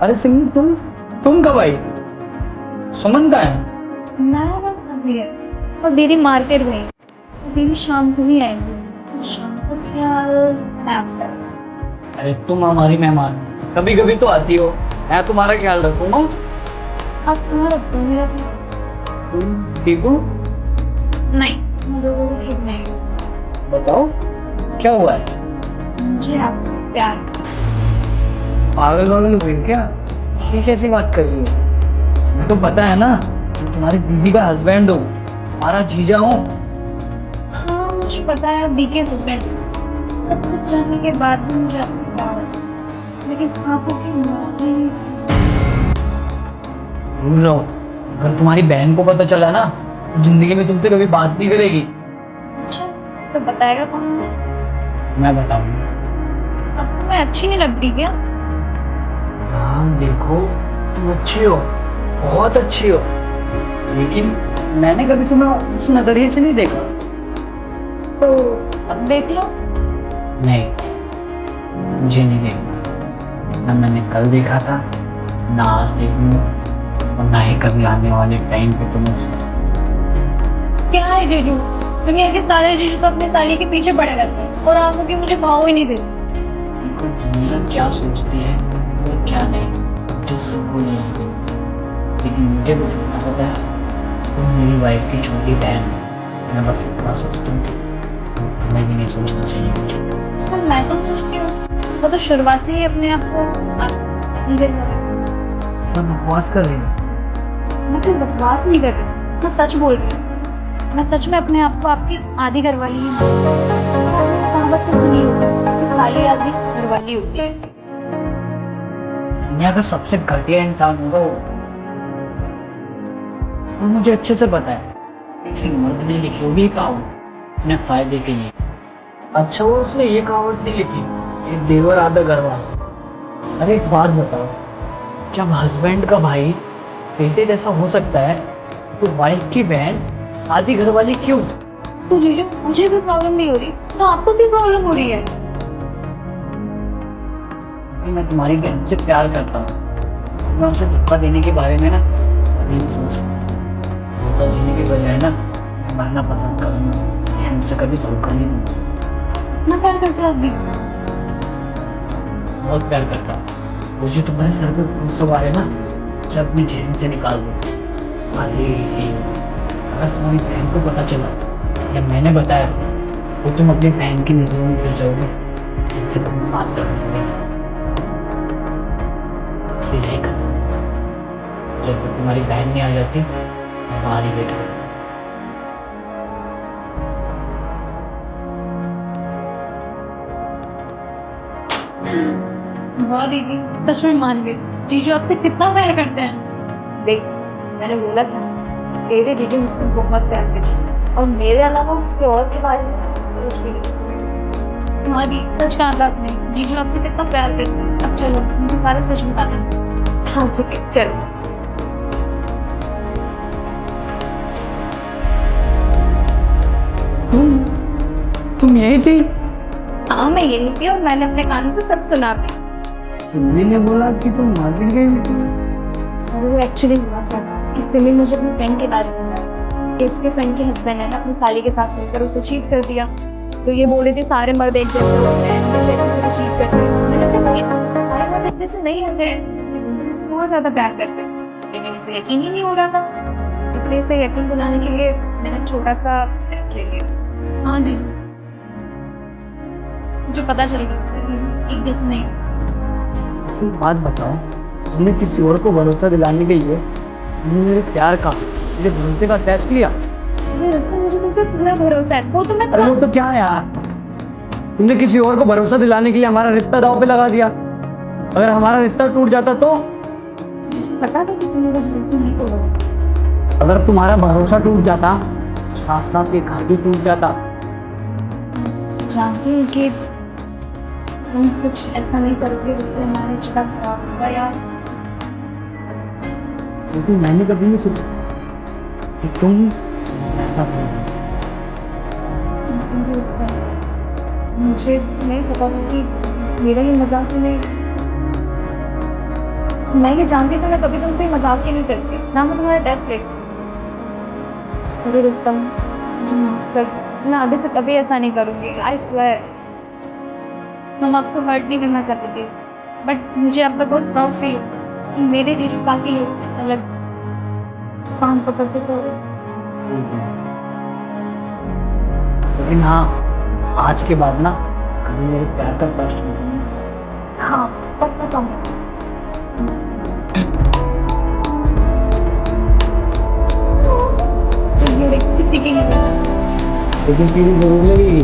अरे सिमी, तुम कब आई? सुमन का है? मैं बस अभी है और दीदी मार्केट गई। दीदी शाम को ही आएंगी। शाम को क्या आफ्टर। अरे तुम हमारी मेहमान, कभी कभी तो आती हो, मैं तुम्हारा ख्याल रखूंगा। आप कहाँ रखते हो मेरा? तुम ठीक हो? नहीं, मुझे वो ठीक नहीं है। बताओ क्या हुआ है? मुझे आपसे प्यार है। पागल वागल हो गई क्या? ये कैसी बात कर रही हो? तुम्हें तो पता है ना, मैं तुम्हारी दीदी का हस्बैंड हूँ, तुम्हारा जीजा हूँ। हाँ मुझे पता है, आप बीके हस्बैंड। सब कुछ जानने के बाद भी मुझे आपसे प्यार है, लेकिन आंखों की मौतें नहीं। भूल रहा हूँ, अगर तुम्हारी बहन को पता चला ना, तो जिंदगी में तुमसे कभी बात नहीं करेगी। अच्छा, तो बताएगा कौन? मैं बताऊंगा। आपको मैं अच्छी नहीं लगती क्या? हाँ देखो, तुम अच्छी हो, बहुत अच्छी हो, लेकिन मैंने कभी तुम्हें उस नजरिए से नहीं देखा। तो अब देख लो। नहीं, मुझे नहीं देखा। ना मैंने कल देखा था, ना आज देखूंगा, और ना ही कभी आने वाले टाइम पे तुम्हें। क्या है जीजू? दुनिया के सारे जीजू तो अपने साली के पीछे पड़े रहते हैं और आप लोग मुझे भाव ही नहीं देते। देखो दुनिया क्या सोचती है और क्या नहीं, जो सबको नहीं आती, लेकिन मुझे बस इतना पता है, तुम मेरी वाइफ की छोटी बहन हो। मैं बस इतना सोचता हूँ, तुम्हें भी नहीं सोचना चाहिए मुझे। पर मैं तो सोचती हूँ, वो तो शुरुआत से ही अपने आप को आप हीरे कर रहे मैं बकवास कर रही हूँ। हैं। मैं कोई बकवास नहीं कर रही, मैं सच बोल रही हूँ। मैं सच में अपने आप को आपकी आधी घरवाली ही मानती हूँ। और आपने कहावत तो सुनी होगी कि साली आधी घरवाली होती है। दुनिया का सबसे घटिया इंसान होगा वो, और मुझे अच्छे से पता है, किसी मर्द ने लिखी होगी ये कहावत अपने फायदे के लिए। अच्छा वो उसने ये कहावत नहीं लिखी, एक देवर आधा घरवाला। अरे एक बात बताओ, जब हस्बैंड का भाई बेटे जैसा हो सकता है, तो वाइफ की बहन आधी घरवाली क्यों? तो जीजू मुझे कोई प्रॉब्लम नहीं हो रही, तो आपको भी प्रॉब्लम हो रही है। क्योंकि मैं तुम्हारी बहन से प्यार करता हूँ। मैं उसे धोखा देने के बारे में ना कभी नहीं सोच सकता। धोखा देने के बजाय ना मैं मरना पसंद करूंगा, मैं उनसे कभी धोखा नहीं दूंगा। इतना प्यार करते हो आप भी? बहुत प्यार करता हूँ। वो जो तुम्हारे सर पे फूल सवार है ना, उसे अपनी जेब से निकाल दो। अरे इसी अगर तुम्हारी बहन को पता चला या मैंने बताया, तो तुम अपनी बहन की नजरों में गिर जाओगे, जिनसे तुम बात करोगे। उसे यही कर, जब तक तुम्हारी बहन नहीं आ जाती, मैं बाहर ही बैठा हूँ। वाह दीदी, सच में मान गए। जीजू आपसे कितना प्यार करते हैं। देख, मैंने बोला था तेरे जीजू मुझसे बहुत प्यार करते हैं और मेरे अलावा किसी और के बारे में सोच भी नहीं। हाँ दी, सच कहा था आपने, जीजू आपसे कितना प्यार करते हैं। अब चलो मुझे सारा सच बताना। हाँ ठीक है, चलो। तुम यही थी? हाँ मैं यही थी और मैंने अपने कानों से सब सुना भी। तुमने ने बोला कि तुम मार्केट गई हुई थी। और वो एक्चुअली हुआ क्या था कि सिमी मुझे अपने फ्रेंड के बारे में बताया कि उसके फ्रेंड के हस्बैंड ने ना अपनी साली के साथ मिलकर उसे चीट कर दिया। तो ये बोल रहे थे सारे मर्द एक जैसे होते हैं, हमेशा एक दूसरे को चीट करते हैं। मैंने उसे कहा सारे मर्द एक जैसे नहीं होते हैं, हम इससे बहुत ज्यादा प्यार करते हैं। लेकिन इसे यकीन ही नहीं हो रहा था, इसलिए इसे यकीन दिलाने के लिए मैंने छोटा सा टेस्ट ले लिया। हाँ जी, मुझे पता चल गया एक जैसे नहीं। एक बात बताओ, तुमने किसी और को भरोसा दिलाने के लिए तुमने मेरे प्यार का, मेरे भरोसे का टेस्ट लिया? मेरे रास्ते मुझे तुम पे पूरा भरोसा है, वो तो मैं। अरे वो तो क्या है यार, तुमने किसी और को भरोसा दिलाने के लिए हमारा रिश्ता दांव पे लगा दिया। अगर हमारा रिश्ता टूट जाता तो? मुझे पता था कि तुम मेरा भरोसा नहीं तोड़ोगे। अगर तुम्हारा भरोसा टूट जाता, साथ साथ ये घर भी टूट जाता। जानती हूँ कि तुम कुछ ऐसा नहीं करोगे जिससे हमारा रिश्ता खराब होगा या लेकिन मैंने कभी नहीं सोचा कि तुम ऐसा करोगे। तुमसे रिश्ता। मुझे नहीं पता था कि मेरा ये मजाक तुम्हें। मैं ये जानती तो मैं कभी तुमसे मजाक ही नहीं करती, ना मैं तुम्हारा टेस्ट लेती। सॉरी रुस्तम, मुझे माफ कर दो। मैं आगे से कभी ऐसा नहीं करूँगी, आई स्वेयर। हम आपको हर्ट नहीं करना चाहते थे, बट मुझे अब तक बहुत प्राउड फील होता है कि मेरे लिए बाकी लोग से अलग काम पकड़ते थे। लेकिन हाँ, आज के बाद ना कभी मेरे प्यार का कष्ट नहीं होगा। हाँ, पक्का प्रॉमिस। किसी की नहीं। लेकिन तेरी जरूर लगेगी।